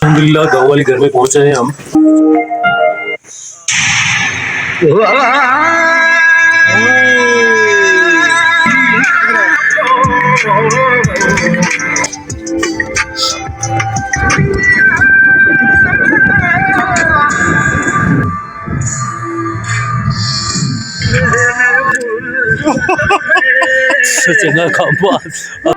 अल्हम्दुलिल्लाह गाँव वाले घर में पहुंचे हैं हम। चंगा काम बात।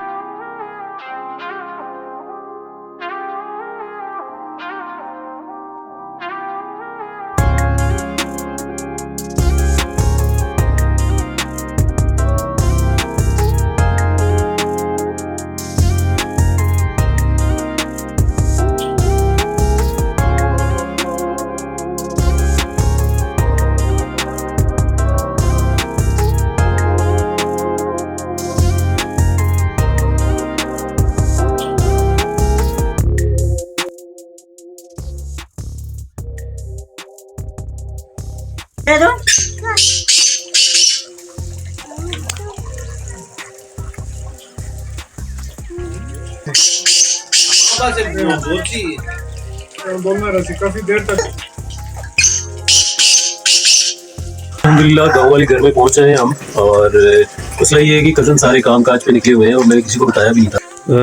काफी देर तक अल्हम्दुलिल्लाह गाँव वाले घर में पहुंचे हैं हम। और मसला ये है कि कज़न सारे काम काज पे निकले हुए हैं और मैंने किसी को बताया भी नहीं था।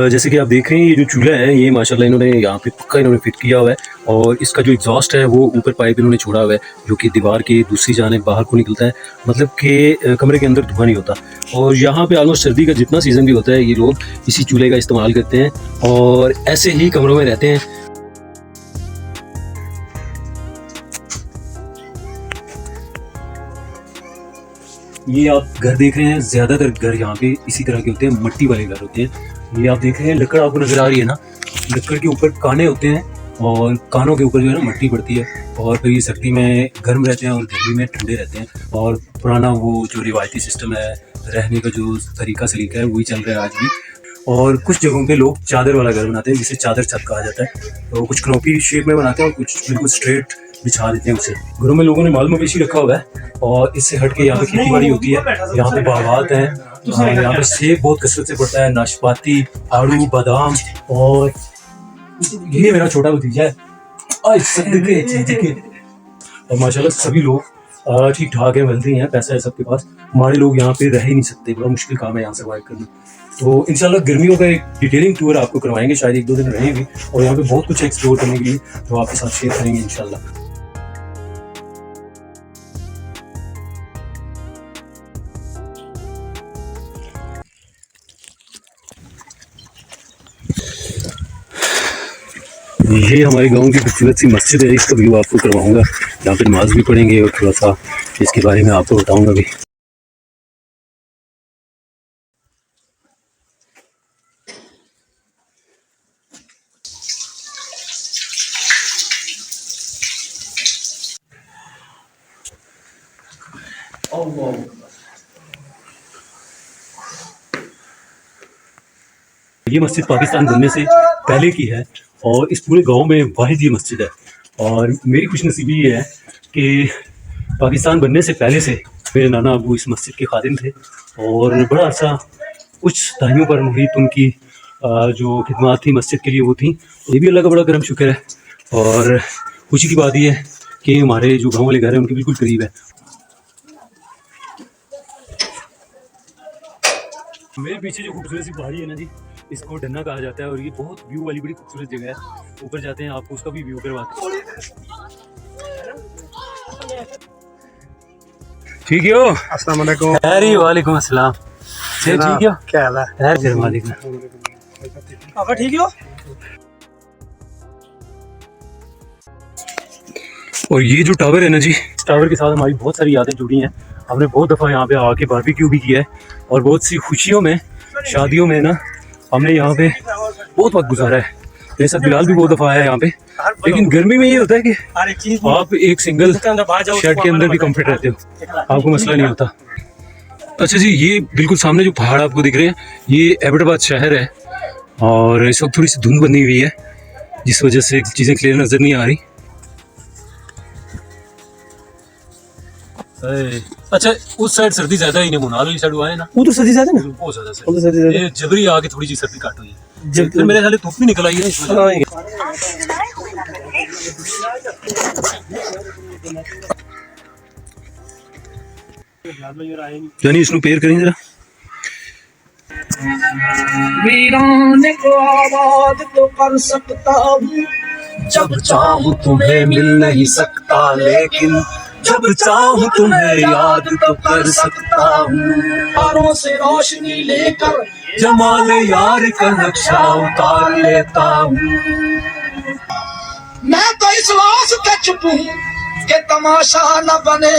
जैसे कि आप देख रहे हैं ये जो चूल्हा है ये माशाल्लाह इन्होंने यहाँ पे पक्का इन्होंने फिट किया हुआ है। और इसका जो एग्जॉस्ट है वो ऊपर पाइप इन्होंने छोड़ा हुआ है जो कि दीवार की दूसरी जानिब बाहर को निकलता है, मतलब कि कमरे के अंदर धुआं नहीं होता। और यहाँ पे ऑलमोस्ट सर्दी का जितना सीज़न भी होता है ये लोग इसी चूल्हे का इस्तेमाल करते हैं और ऐसे ही कमरों में रहते हैं। ये आप घर देख रहे हैं, ज्यादातर घर यहाँ पे इसी तरह के होते हैं, मट्टी वाले घर होते हैं। ये आप देख रहे हैं लकड़ आपको नजर आ रही है ना, लकड़ के ऊपर काने होते हैं और कानों के ऊपर जो है ना मट्टी पड़ती है। और फिर ये सर्दी में गर्म रहते हैं और गर्मी में ठंडे रहते हैं। और पुराना वो जो रिवायती सिस्टम है रहने का जो तरीका सलीका है वही चल रहा है आज भी। और कुछ जगहों पे लोग चादर वाला घर बनाते हैं जिसे चादर छत कहा जाता है। तो कुछ क्नोपी शेप में बनाते हैं और कुछ बिल्कुल स्ट्रेट बिछा देते हैं उसे। घरों में लोगों ने माल मवेशी रखा हुआ है और इससे हट के यहाँ पे खेती बाड़ी होती है। यहाँ पे बागात हैं, यहाँ पे सेब बहुत कसरत से पड़ता है, नाशपाती, आड़ू, बादाम। और ये मेरा छोटा भतीजा है और माशाल्लाह सभी लोग ठीक ठाक है, वेल्दी हैं, पैसा है सबके पास। हमारे लोग यहाँ पे रह ही नहीं सकते, बड़ा मुश्किल काम है यहाँ सर्वाइव करना। तो इंशाल्लाह गर्मियों का एक डिटेलिंग टूर आपको करवाएंगे, शायद 1-2 दिन रहेंगे और यहाँ पे बहुत कुछ एक्सप्लोर करने के लिए तो आपके साथ शेयर करेंगे इंशाल्लाह। ये हमारे गांव की खूबसूरत सी मस्जिद है, इसका व्यू आपको करवाऊंगा। यहाँ पे नमाज भी पढ़ेंगे और थोड़ा सा इसके बारे में आपको बताऊंगा भी। ये मस्जिद पाकिस्तान बनने से पहले की है और इस पूरे गांव में वाहिद ये मस्जिद है। और मेरी खुशनसीबी ये है कि पाकिस्तान बनने से पहले से मेरे नाना अबू इस मस्जिद के खादिम थे और बड़ा अच्छा कुछ दाइयों पर मुहित उनकी जो खिदमत थी मस्जिद के लिए वो थी। ये भी अल्लाह का बड़ा करम शुक्र है। और खुशी की बात ये है कि हमारे जो गाँव वाले घर हैं उनके बिल्कुल करीब है। मेरे पीछे जो खूबसूरत सी पहाड़ी है ना जी, इसको डन्ना कहा जाता है और ये बहुत व्यू वाली बड़ी खूबसूरत जगह है। ऊपर जाते हैं आपको उसका भी व्यू करवाते हैं। ठीक है, अस्सलाम वालेकुम। अरे वालेकुम अस्सलाम। ठीक है, क्या हाल है? खैर वालेकुम। पापा ठीक हो? और ये जो टावर है ना जी, टावर के साथ हमारी बहुत सारी यादें जुड़ी हैं। हमने बहुत दफ़ा यहाँ पे आके बारबेक्यू भी किया है और बहुत सी खुशियों में, शादियों में ना हमने यहाँ पे बहुत वक्त गुजारा है। मेरे साथ बिलाल भी बहुत दफ़ा आया है यहाँ पे। लेकिन गर्मी में ये होता है कि आप एक सिंगल शर्ट के अंदर भी कंफर्ट रहते हो, आपको मसला नहीं होता। अच्छा जी, ये बिल्कुल सामने जो पहाड़ आपको दिख रहे हैं ये एबटाबाद शहर है और इस वक्त थोड़ी सी धुंध बनी हुई है जिस वजह से चीज़ें क्लियर नज़र नहीं आ रही। अच्छा, उस साइड सर्दी ज्यादा ही नहीं, मुनाल वाली साइड हुआ है ना, वो तो सर्दी ज्यादा ना, बहुत ज्यादा। ये जबरी आके थोड़ी जी सर्दी काट हुई है, फिर मेरे ख्याल धूप भी निकल आई है। यानी इसको पेयर करें जरा। वीराने को आबाद तो कर सकता हूँ, जब चाहूँ तुम्हें मिल नहीं सकता, लेकिन जब चाहूँ तुम्हें याद तो कर सकता हूँ। तारों से रोशनी लेकर जमाल यार का नक्शा उतार लेता हूँ। मैं तो इस वास्ते चुप हूँ कि तमाशा न बने,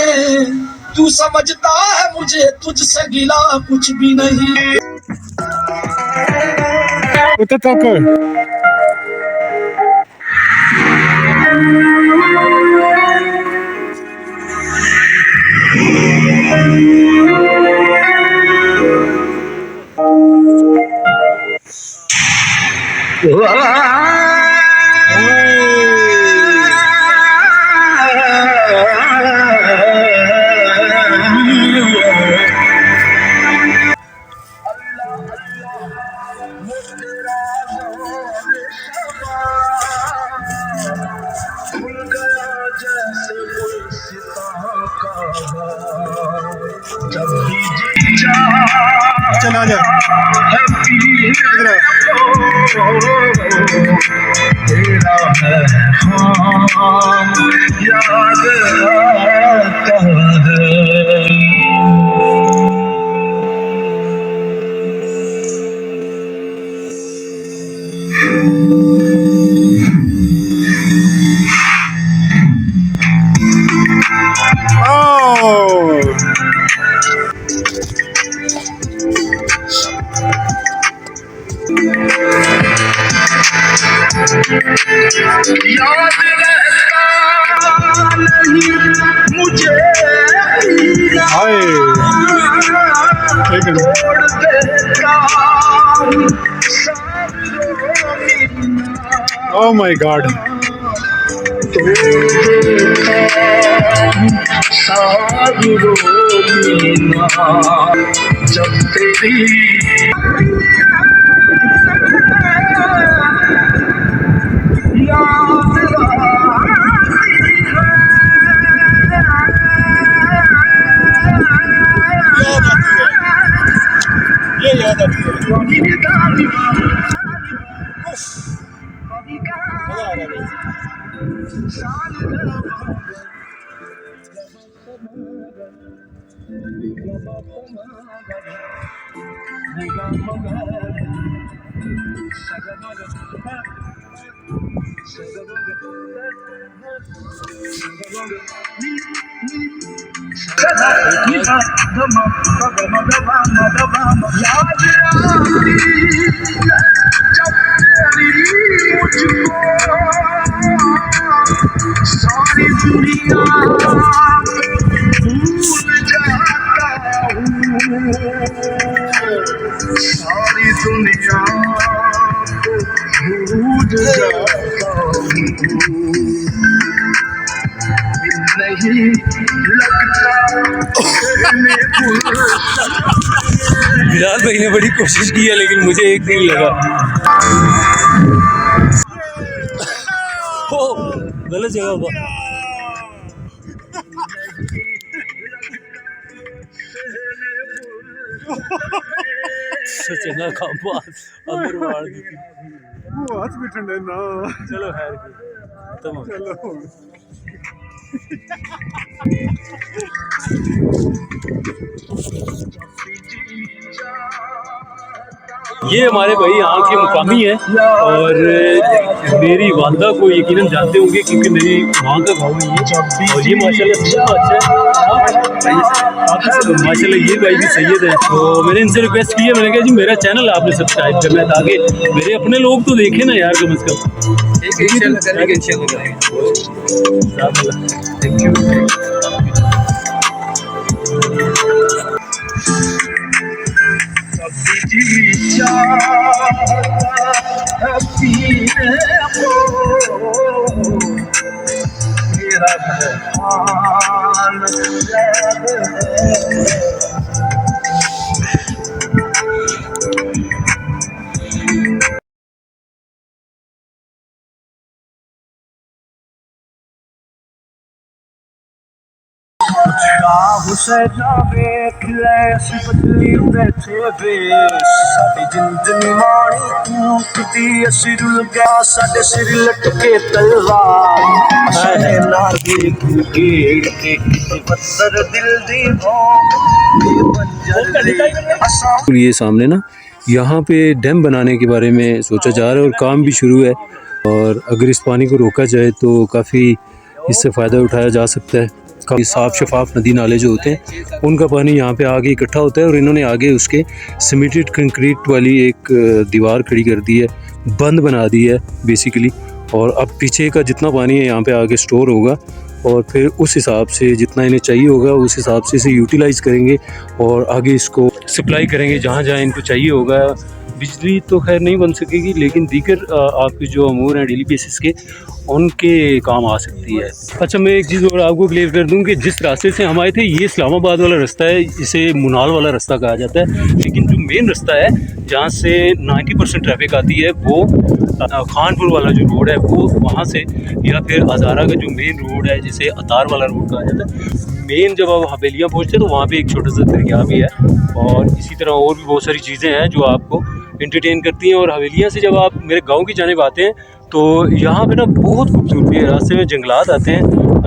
तू समझता है मुझे तुझसे गिला कुछ भी नहीं। What the fuck? चल आ जा इधर आ। तेरा है हाँ याद आता है। Oh! याद रहता नहीं मुझे Hi! Take it. छोड़ देता Oh my god. सागरो मीना जब तेरी ये याद आती है। मजा आ रहा है। सारी दुनिया भूल जाता हूँ, सारी दुनिया भूल जाता हूँ। नहीं लगता बिलाल भाई ने बड़ी कोशिश की है लेकिन मुझे एक नहीं लगा। हो गलत जगह होगा। चंगा काम अंदर मार दी। वो हाथ भी ठंडे ना। चलो खैर खत्म हो गया। चलो। ये हमारे भाई यहाँ के मुकामी है और मेरी वालदा को यकीनन जानते होंगे क्योंकि मेरी माँ का गाँव ही है और ये माशाल्लाह अच्छा है। माशाल्लाह ये भाई भी सैयद है तो मैंने इनसे रिक्वेस्ट की है, मैंने कहा जी मेरा चैनल आपने सब्सक्राइब करना है ताकि मेरे अपने लोग तो देखें ना यार कम से कम। Thank you. राह से जा देख ले असी बदली बैठे बेस साडी जिंदगी माड़ी टूटदी असी रुल गया साडे सिर लटके तलवार असां ना देख गेड़ के किसी पत्थर दिल दी भोंक ये बंजर असां। ये सामने ना यहाँ पे डैम बनाने के बारे में सोचा जा रहा है और काम भी शुरू है, और अगर इस पानी को रोका जाए तो काफ़ी इससे फ़ायदा उठाया जा सकता है। काफ़ी साफ़ शफाफ नदी नाले जो होते हैं उनका पानी यहाँ पे आगे इकट्ठा होता है, और इन्होंने आगे उसके सीमेंटेड कंक्रीट वाली एक दीवार खड़ी कर दी है, बंद बना दी है बेसिकली। और अब पीछे का जितना पानी है यहाँ पे आगे स्टोर होगा, और फिर उस हिसाब से जितना इन्हें चाहिए होगा उस हिसाब से इसे यूटिलाइज़ करेंगे और आगे इसको सप्लाई करेंगे जहाँ जहाँ इनको चाहिए होगा। बिजली तो खैर नहीं बन सकेगी, लेकिन दीगर आपके जो अमूर हैं डेली बेसिस के उनके काम आ सकती है। अच्छा, मैं एक चीज़ और आपको क्लियर कर दूं कि जिस रास्ते से हम आए थे ये इस्लामाबाद वाला रास्ता है, इसे मुनाल वाला रास्ता कहा जाता है, लेकिन जो मेन रास्ता है जहाँ से 90% ट्रैफिक आती है वो खानपुर वाला जो रोड है वो वहाँ से, या फिर हज़ारा का जो मेन रोड है जिसे अतार वाला रोड कहा जाता है। मेन जब आप हवेलियाँ पहुँचते हैं तो वहाँ पे एक छोटा सा दरिया भी है, और इसी तरह और भी बहुत सारी चीज़ें हैं जो आपको एंटरटेन करती हैं। और हवेलियाँ से जब आप मेरे गांव की जानिब आते हैं तो यहाँ पे ना बहुत खूबसूरती है, रास्ते में जंगलात आते हैं,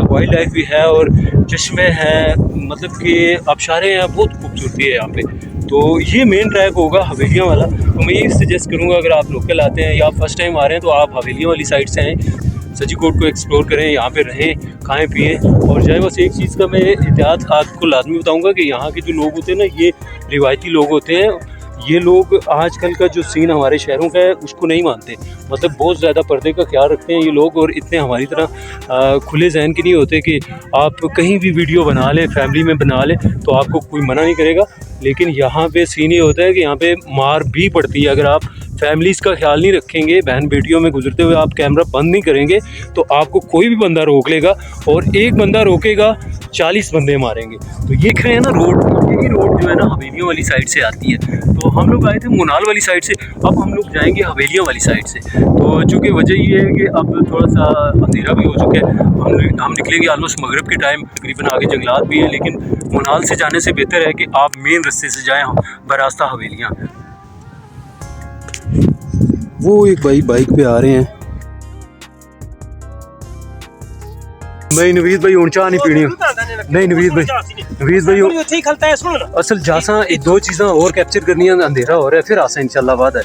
वाइल्ड लाइफ भी है और चश्मे हैं, मतलब कि आबशारें हैं, बहुत खूबसूरती है यहाँ पे। तो ये मेन ट्रैक होगा हवेलियाँ वाला। तो मैं ये सजेस्ट करूँगा अगर आप लोकल आते हैं या फर्स्ट टाइम आ रहे हैं तो आप हवेलियाँ वाली साइड से आएँ, सजी कोट को एक्सप्लोर करें, यहाँ पे रहें, खाएं पिएं और जाए। बस एक चीज़ का मैं एहतियात आपको लाजमी बताऊँगा कि यहाँ के जो लोग होते हैं ना ये रिवायती लोग होते हैं। ये लोग आजकल का जो सीन हमारे शहरों का है उसको नहीं मानते, मतलब बहुत ज़्यादा पर्दे का ख्याल रखते हैं ये लोग, और इतने हमारी तरह खुले जहन के नहीं होते कि आप कहीं भी वीडियो बना लें, फैमिली में बना लें तो आपको कोई मना नहीं करेगा। लेकिन यहाँ पे सीन ये होता है कि यहाँ पे मार भी पड़ती है अगर आप फैमिलीज़ का ख्याल नहीं रखेंगे, बहन बेटियों में गुजरते हुए आप कैमरा बंद नहीं करेंगे तो आपको कोई भी बंदा रोक लेगा, और एक बंदा रोकेगा 40 बंदे मारेंगे। तो ये कहें ना रोड, यही रोड जो है ना हवेलियों वाली साइड से आती है। तो हम लोग आए थे मुनाल वाली साइड से, अब हम लोग जाएंगे हवेलियों वाली साइड से। तो चूँकि वजह ये है कि अब थोड़ा सा अंधेरा भी हो चुका है, हम निकलेंगे ऑलमोस्ट मगरिब के टाइम, तकरीबन आगे जंगलात भी है, लेकिन मुनाल से जाने से बेहतर है कि आप मेन रास्ते से जाएँ बरास्ता हवेलियाँ। वो एक भाई बाइक पे आ रहे हैं। भाई नवीद भाई ऊंचा नहीं पीनी नहीं, नवीद भाई असल जासा एक दो चीज़ा और कैप्चर करनी है, अंधेरा हो रहा है, फिर आसा इंशाल्लाह बाद है।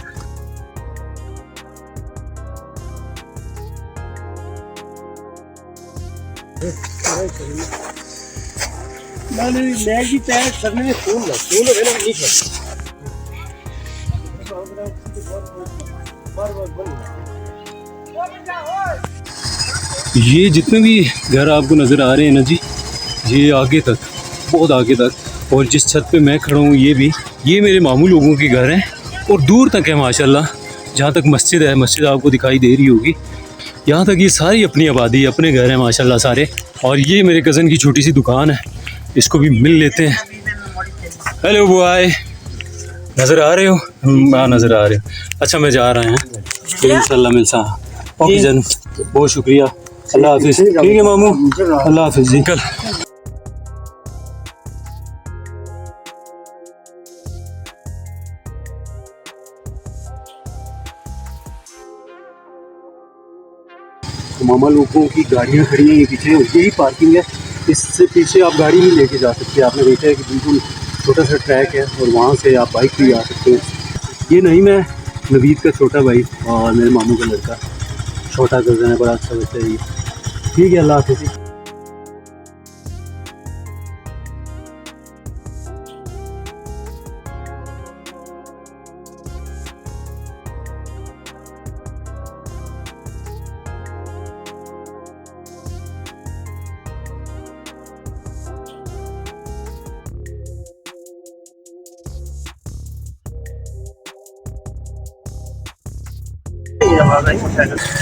ये जितने भी घर आपको नज़र आ रहे हैं ना जी, ये आगे तक, बहुत आगे तक, और जिस छत पे मैं खड़ा हूँ ये मेरे मामू लोगों के घर हैं, और दूर तक है माशाल्लाह। जहाँ तक मस्जिद है, मस्जिद आपको दिखाई दे रही होगी, यहाँ तक ये सारी अपनी आबादी, अपने घर हैं माशाल्लाह सारे। और ये मेरे कज़न की छोटी सी दुकान है, इसको भी मिल लेते हैं। हेलो बॉय, नज़र आ रहे हो? हाँ नज़र आ रहे हो। अच्छा मैं जा रहा हूँ, तो इंशाल्लाह मिलता। ओके जन, बहुत शुक्रिया, अल्लाह हाफिज़। ठीक है मामू, अल्लाह हाफिज़ जी। कल तो मामा लोगों की गाड़ियाँ खड़ी हैं ये पीछे, यही पार्किंग है, इससे पीछे आप गाड़ी नहीं लेके जा सकते। आपने देखा है कि बिल्कुल छोटा सा ट्रैक है और वहाँ से आप बाइक भी आ सकते हैं। ये नहीं, मैं नवीद का छोटा भाई और मेरे मामू का लड़का, छोटा कज़न है, बड़ा अच्छा बच्चा है ये। ठीक है, अल्लाह हाफिज़।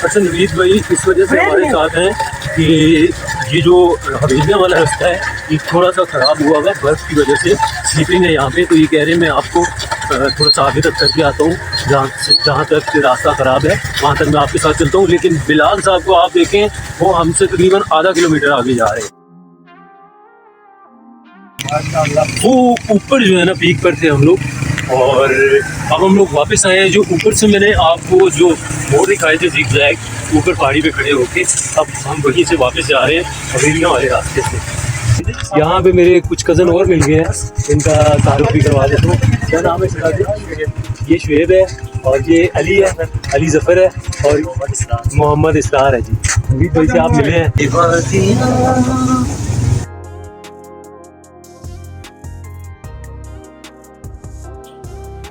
अच्छा नवीद भाई इस वजह से हमारे साथ हैं कि ये जो हवेलियाँ वाला रास्ता है ये थोड़ा सा ख़राब हुआ है बर्फ़ की वजह से, स्लीपिंग है यहाँ पे। तो ये कह रहे हैं मैं आपको थोड़ा सा आगे तक करके आता हूँ, जहाँ तक रास्ता ख़राब है वहाँ तक मैं आपके साथ चलता हूँ। लेकिन बिलाल साहब को आप देखें, वो हमसे तकरीबन आधा किलोमीटर आगे जा रहे हैं। वो ऊपर जो है ना पीक पर थे हम लोग, और अब हम लोग वापस आए हैं। जो ऊपर से मैंने आपको जो मोड़ दिखाए थे जिग जैग ऊपर पहाड़ी पे खड़े होके, अब हम वहीं से वापस जा रहे हैं हवेलियाँ वाले रास्ते से। यहाँ पे मेरे कुछ कज़न और मिल गए हैं, इनका तारुफ भी करवा देता हूँ। क्या नाम है इसका? ये शुएब है, और ये अली है, अली ज़फ़र है, और मोहम्मद इसरार है जी। अभी तो इसे आप मिले हैं।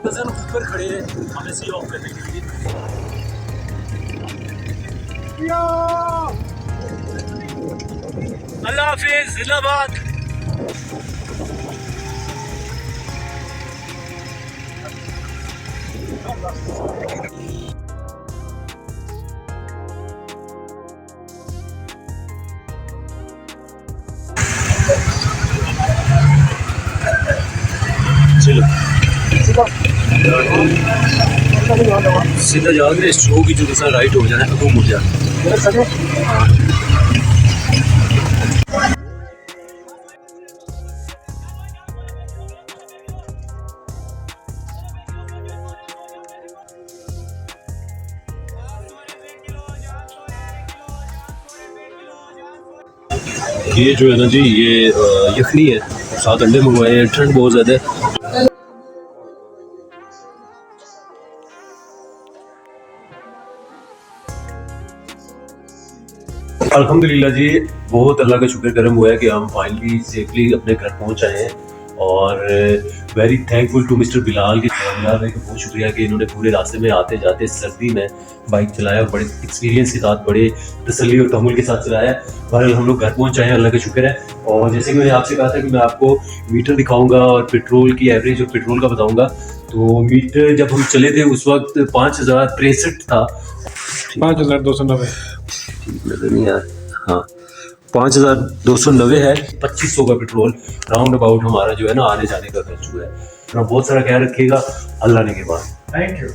कज़न ऊपर खड़े हैं हमें सी ऑफ करने के लिए। अल्लाह हाफिज़, जिंदाबाद। चलो सीधा जाकर स्ट्रो की जो दूसरा राइट हो जाए तो मुड़ जाए। ये जो है ना जी, ये यखनी है, साथ अंडे मंगवाए हैं। ठंड बहुत ज़्यादा है। अल्हम्दुलिल्लाह जी, बहुत अल्लाह का शुक्र करम हुआ है कि हम फाइनली सेफली अपने घर पहुंच आए हैं, और very thankful to mister Bilal के बिलाल भाई का बहुत शुक्रिया कि इन्होंने पूरे रास्ते में आते जाते सर्दी में बाइक चलाया, और बड़े एक्सपीरियंस के साथ, बड़े तसल्ली और तहम्मुल के साथ चलाया। बहरहाल हम लोग घर पहुंच आए हैं, अल्लाह का शुक्र है। और जैसे कि मैंने आपसे कहा था कि मैं आपको मीटर दिखाऊंगा और पेट्रोल की एवरेज और पेट्रोल का बताऊंगा। तो मीटर जब हम चले थे उस वक्त 5063 था, 5290 नजर नहीं आ रहा। हाँ, 5290 है। 2500 का पेट्रोल राउंड अबाउट हमारा जो है ना आने जाने का खर्च हुआ है। अपना बहुत सारा ख्याल रखिएगा। अल्लाह ने के बाद। Thank you.